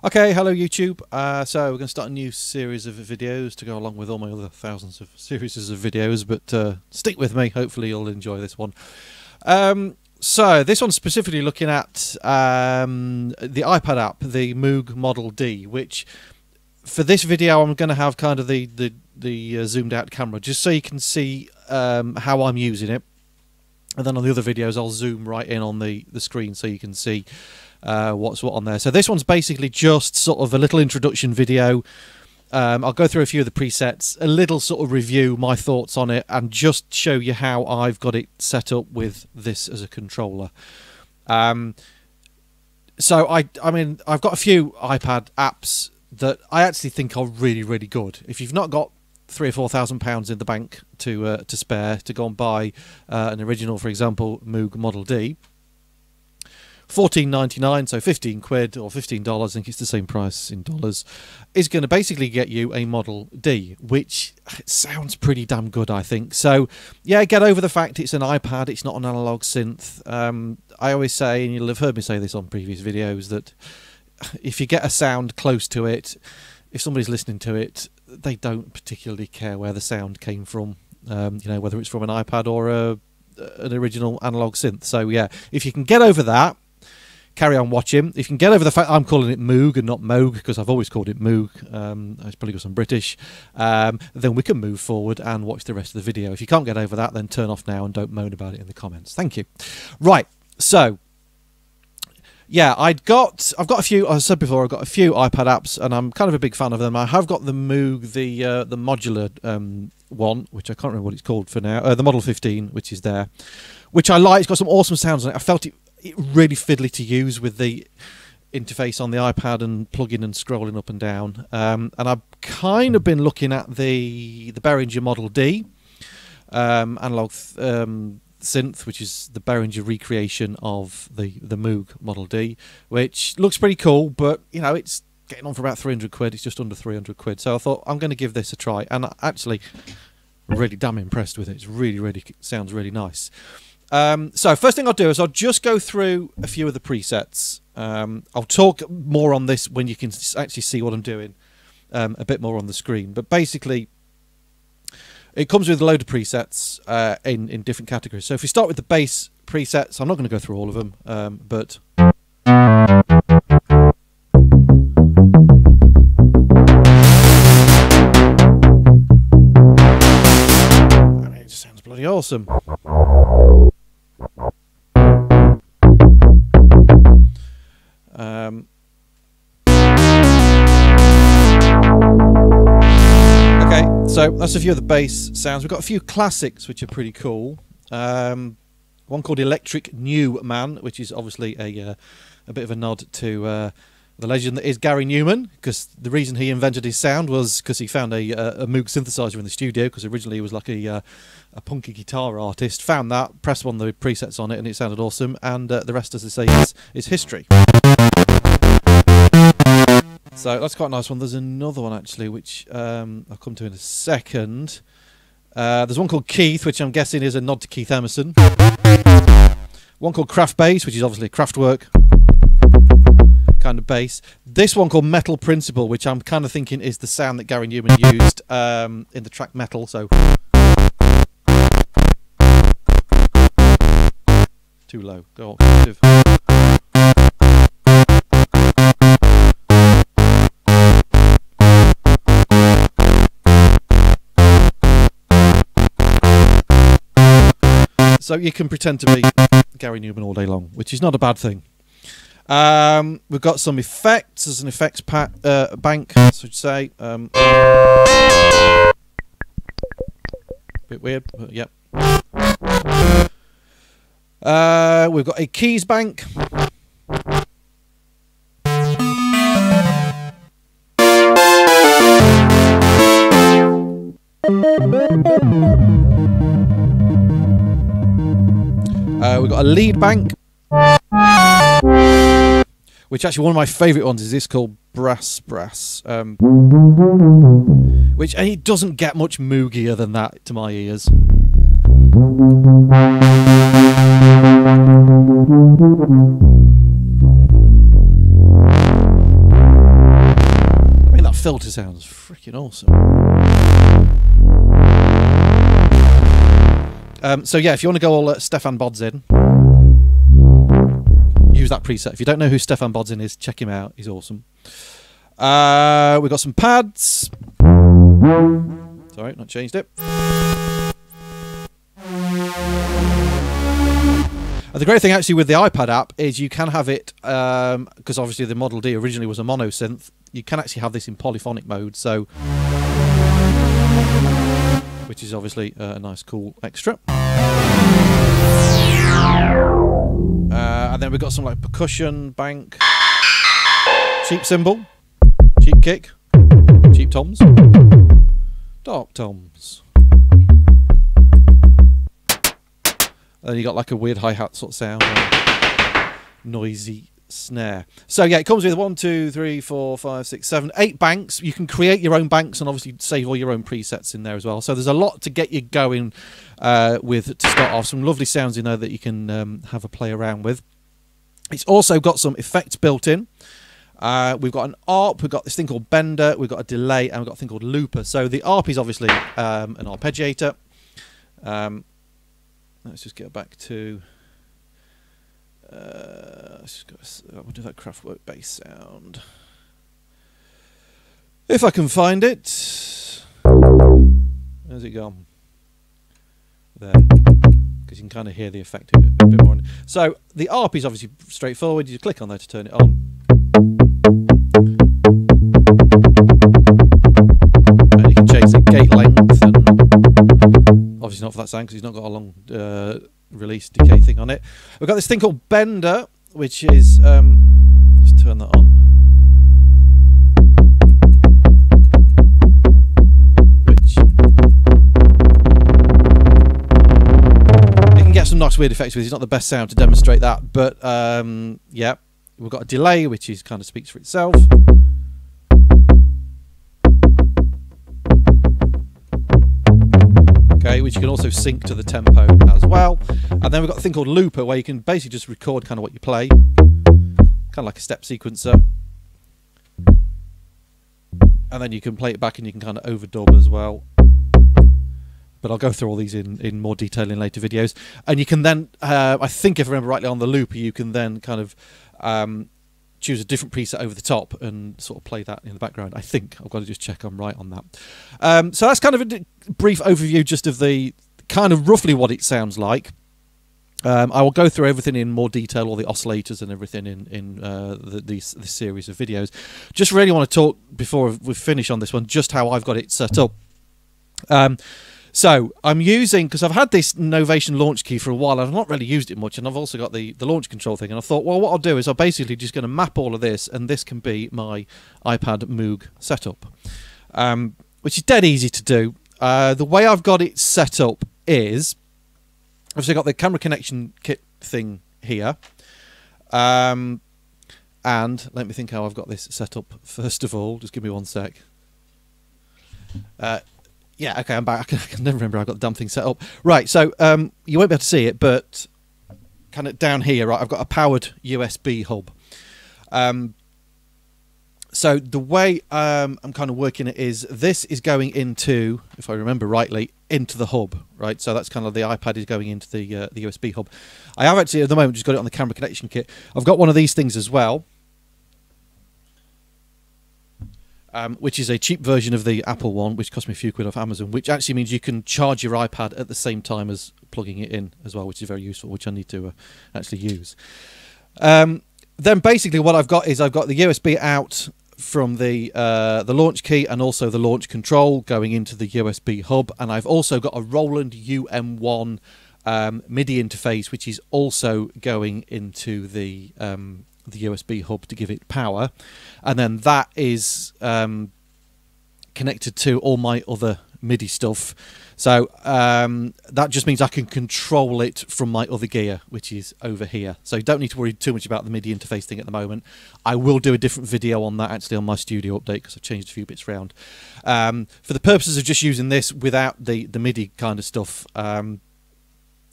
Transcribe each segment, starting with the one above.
Okay, hello YouTube. So we're going to start a new series of videos to go along with all my other thousands of series of videos, but stick with me, hopefully you'll enjoy this one. So this one's specifically looking at the iPad app, the Moog Model D, which for this video I'm going to have kind of the zoomed out camera, just so you can see how I'm using it. And then on the other videos I'll zoom right in on the screen so you can see what's what on there. So this one's basically just sort of a little introduction video. I'll go through a few of the presets, a little sort of review, my thoughts on it, and just show you how I've got it set up with this as a controller. So I mean, I've got a few iPad apps that I actually think are really good. If you've not got £3,000 or £4,000 in the bank to spare to go and buy an original, for example, Moog Model D, $14.99, so 15 quid or $15, I think it's the same price in dollars, is going to basically get you a Model D, which sounds pretty damn good, I think. So yeah, get over the fact it's an iPad, it's not an analog synth. I always say, and you'll have heard me say this on previous videos, that if you get a sound close to it, if somebody's listening to it, they don't particularly care where the sound came from, you know, whether it's from an iPad or an original analog synth. So yeah, if you can get over that, carry on watching. If you can get over the fact I'm calling it Moog and not Moog, because I've always called it Moog, it's probably because I'm British, then we can move forward and watch the rest of the video. If you can't get over that, then turn off now and don't moan about it in the comments. Thank you. Right, so yeah, I've got a few, as I said before, I've got a few iPad apps and I'm kind of a big fan of them. I have got the Moog, the modular one, which I can't remember what it's called for now, the Model 15, which is there, which I like. It's got some awesome sounds on it. I felt it really fiddly to use with the interface on the iPad and plugging and scrolling up and down. And I've kind of been looking at the Behringer Model D analog synth, which is the Behringer recreation of the Moog Model D, which looks pretty cool, but you know, it's getting on for about 300 quid. It's just under 300 quid. So I thought I'm going to give this a try, and I actually really damn impressed with it. It's really sounds really nice. So first thing I'll do is I'll just go through a few of the presets. I'll talk more on this when you can actually see what I'm doing a bit more on the screen. But basically, it comes with a load of presets in different categories. So if we start with the bass presets, I'm not going to go through all of them, but I mean, it just sounds bloody awesome. Okay, so that's a few of the bass sounds. We've got a few classics which are pretty cool. One called Electric New Man, which is obviously a bit of a nod to the legend that is Gary Newman, because the reason he invented his sound was because he found a Moog synthesizer in the studio, because originally he was like a punky guitar artist, found that, pressed one of the presets on it and it sounded awesome, and the rest, as I say, is history. So that's quite a nice one. There's another one actually which I'll come to in a second. There's one called Keith, which I'm guessing is a nod to Keith Emerson. One called Craft Bass, which is obviously a Kraftwerk kind of bass. This one called Metal Principle, which I'm kind of thinking is the sound that Gary Newman used in the track Metal. So too low. Go octave. So you can pretend to be Gary Newman all day long, which is not a bad thing. We've got some effects. There's an effects bank, so to say. Bit weird, but yep. We've got a keys bank. We've got a lead bank, which actually one of my favourite ones is this called Brass, which it doesn't get much moogier than that to my ears. filter sounds freaking awesome. So yeah, if you want to go all Stefan Bodzin, use that preset. If you don't know who Stefan Bodzin is, check him out. He's awesome. We've got some pads. Sorry, not changed it. And the great thing actually with the iPad app is you can have it, because obviously the Model D originally was a mono synth, you can actually have this in polyphonic mode, so which is obviously a nice cool extra. And then we've got some like percussion, bank, cheap cymbal, cheap kick, cheap toms, dark toms. And then you got like a weird hi-hat sort of sound and noisy snare. So yeah, it comes with 1, 2, 3, 4, 5, 6, 7, 8 banks. You can create your own banks and obviously save all your own presets in there as well. So there's a lot to get you going with to start off. Some lovely sounds in there that you can have a play around with. It's also got some effects built in. We've got an ARP, we've got this thing called Bender, we've got a delay, and we've got a thing called Looper. So the ARP is obviously an arpeggiator. Let's just get back to... let's just go, we'll do that Kraftwerk bass sound. If I can find it. Where's it gone? There. Because you can kind of hear the effect a bit more. So the ARP is obviously straightforward. You click on there to turn it on. And you can change the gate length. And obviously not for that sound because it's not got a long release decay thing on it. We've got this thing called Bender, which is... let's turn that on. Some nice weird effects with it. It's not the best sound to demonstrate that, but yeah, we've got a delay which is kind of speaks for itself. Okay, which you can also sync to the tempo as well. And then we've got a thing called Looper where you can basically just record kind of what you play, kind of like a step sequencer, and then you can play it back and you can kind of overdub as well. But I'll go through all these in more detail in later videos. And you can then, I think if I remember rightly, on the Looper, you can then kind of choose a different preset over the top and sort of play that in the background. I think. I've got to just check I'm right on that. So that's kind of a brief overview just of the kind of roughly what it sounds like. I will go through everything in more detail, all the oscillators and everything in this series of videos. Just really want to talk, before we finish on this one, just how I've got it set up. So I'm using, because I've had this Novation launch key for a while and I've not really used it much, and I've also got the launch control thing, and I thought, well, what I'll do is I'm basically just going to map all of this, and this can be my iPad Moog setup, which is dead easy to do. The way I've got it set up is, obviously got the camera connection kit thing here, and let me think how I've got this set up first of all. Just give me one sec. Yeah, okay, I'm back. I can never remember how I got the damn thing set up. Right, so you won't be able to see it, but kind of down here, right, I've got a powered USB hub. So the way I'm kind of working it is, this is going into, if I remember rightly, into the hub, right? So that's kind of the iPad is going into the USB hub. I have actually, at the moment, just got it on the camera connection kit. I've got one of these things as well. Which is a cheap version of the Apple one, which cost me a few quid off Amazon, which actually means you can charge your iPad at the same time as plugging it in as well, which is very useful, which I need to actually use. Then basically what I've got is I've got the USB out from the launch key and also the launch control going into the USB hub, and I've also got a Roland UM1 MIDI interface, which is also going into the USB hub to give it power, and then that is connected to all my other MIDI stuff. So that just means I can control it from my other gear, which is over here. So you don't need to worry too much about the MIDI interface thing at the moment. I will do a different video on that actually on my studio update, because I've changed a few bits around. For the purposes of just using this without the MIDI kind of stuff,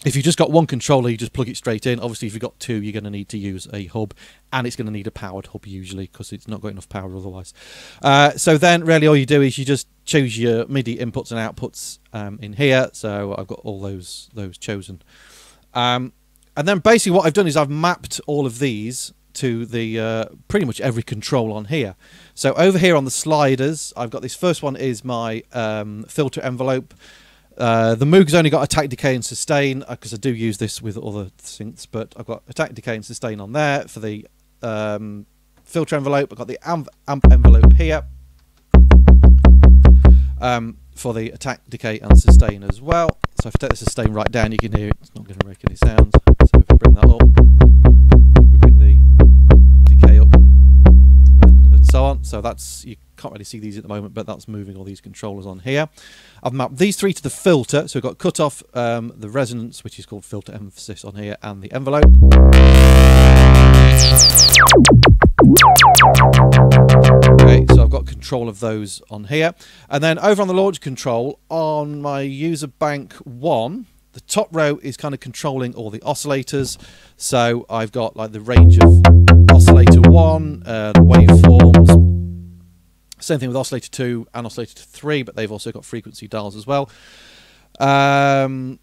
If you've just got one controller, you just plug it straight in. Obviously, if you've got two, you're going to need to use a hub, and it's going to need a powered hub usually because it's not got enough power otherwise. So then really all you do is you just choose your MIDI inputs and outputs in here. So I've got all those chosen. And then basically what I've done is I've mapped all of these to the pretty much every control on here. So over here on the sliders, I've got this first one is my filter envelope. The Moog's only got attack, decay and sustain because I do use this with other synths, but I've got attack, decay and sustain on there for the filter envelope. I've got the amp envelope here for the attack, decay and sustain as well. So if I take the sustain right down, you can hear it's not going to make any sound. So if I bring that up, we bring the decay up and so on. So that's, you can't really see these at the moment, but that's moving all these controllers on here. I've mapped these three to the filter, so we've got cutoff, the resonance, which is called filter emphasis on here, and the envelope. Okay, so I've got control of those on here. And then over on the launch control, on my user bank 1, the top row is kind of controlling all the oscillators. So I've got like the range of oscillator 1, the waveforms. Same thing with oscillator 2 and oscillator 3, but they've also got frequency dials as well. The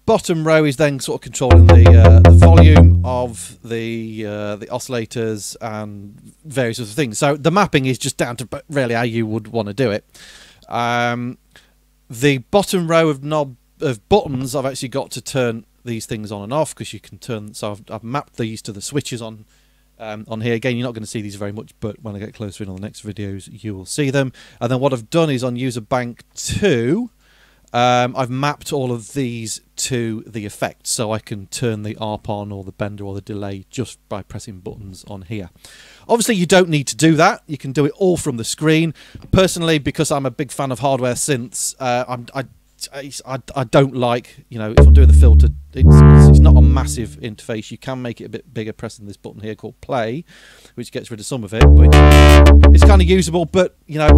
bottom row is then sort of controlling the volume of the oscillators and various other things. So the mapping is just down to really how you would want to do it. The bottom row of buttons, I've actually got to turn these things on and off because you can turn. So I've mapped these to the switches on here. Again, you're not going to see these very much, but when I get closer in on the next videos, you will see them. And then what I've done is on user bank 2, I've mapped all of these to the effect, so I can turn the ARP on or the bender or the delay just by pressing buttons on here. Obviously, you don't need to do that. You can do it all from the screen. Personally, because I'm a big fan of hardware synths, I don't like, you know, if I'm doing the filter, it's not a massive interface. You can make it a bit bigger pressing this button here called play, which gets rid of some of it, which it's kind of usable, but you know,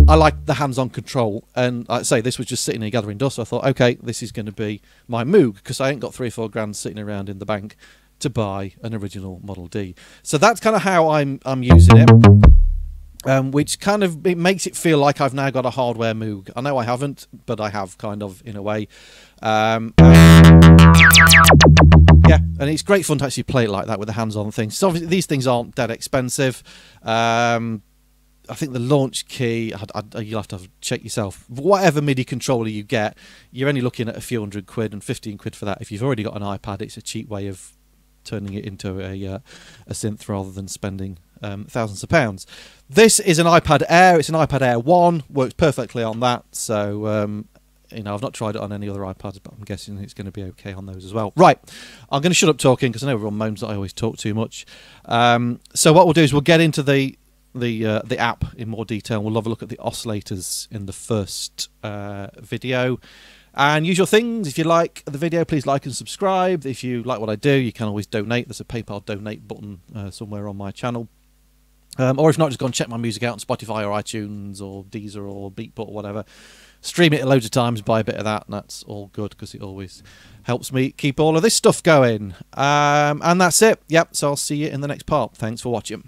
I like the hands-on control. And like I say, this was just sitting here gathering dust, so I thought, okay, this is going to be my Moog, because I ain't got 3 or 4 grand sitting around in the bank to buy an original Model D. So that's kind of how I'm using it. Which kind of makes it feel like I've now got a hardware Moog. I know I haven't, but I have kind of in a way. Yeah, and it's great fun to actually play it like that with the hands-on things. So obviously these things aren't that expensive. I think the launch key, you'll have to check yourself. Whatever MIDI controller you get, you're only looking at a few £100 and 15 quid for that. If you've already got an iPad, it's a cheap way of turning it into a synth rather than spending thousands of pounds. This is an iPad Air. It's an iPad Air 1. Works perfectly on that. So, you know, I've not tried it on any other iPads, but I'm guessing it's going to be okay on those as well. Right. I'm going to shut up talking because I know everyone moans that I always talk too much. So what we'll do is we'll get into the app in more detail. We'll have a look at the oscillators in the first video. And usual things, if you like the video, please like and subscribe. If you like what I do, you can always donate. There's a PayPal donate button somewhere on my channel. Or if not, just go and check my music out on Spotify or iTunes or Deezer or Beatport or whatever. Stream it loads of times, buy a bit of that, and that's all good because it always helps me keep all of this stuff going. And that's it. Yep, so I'll see you in the next part. Thanks for watching.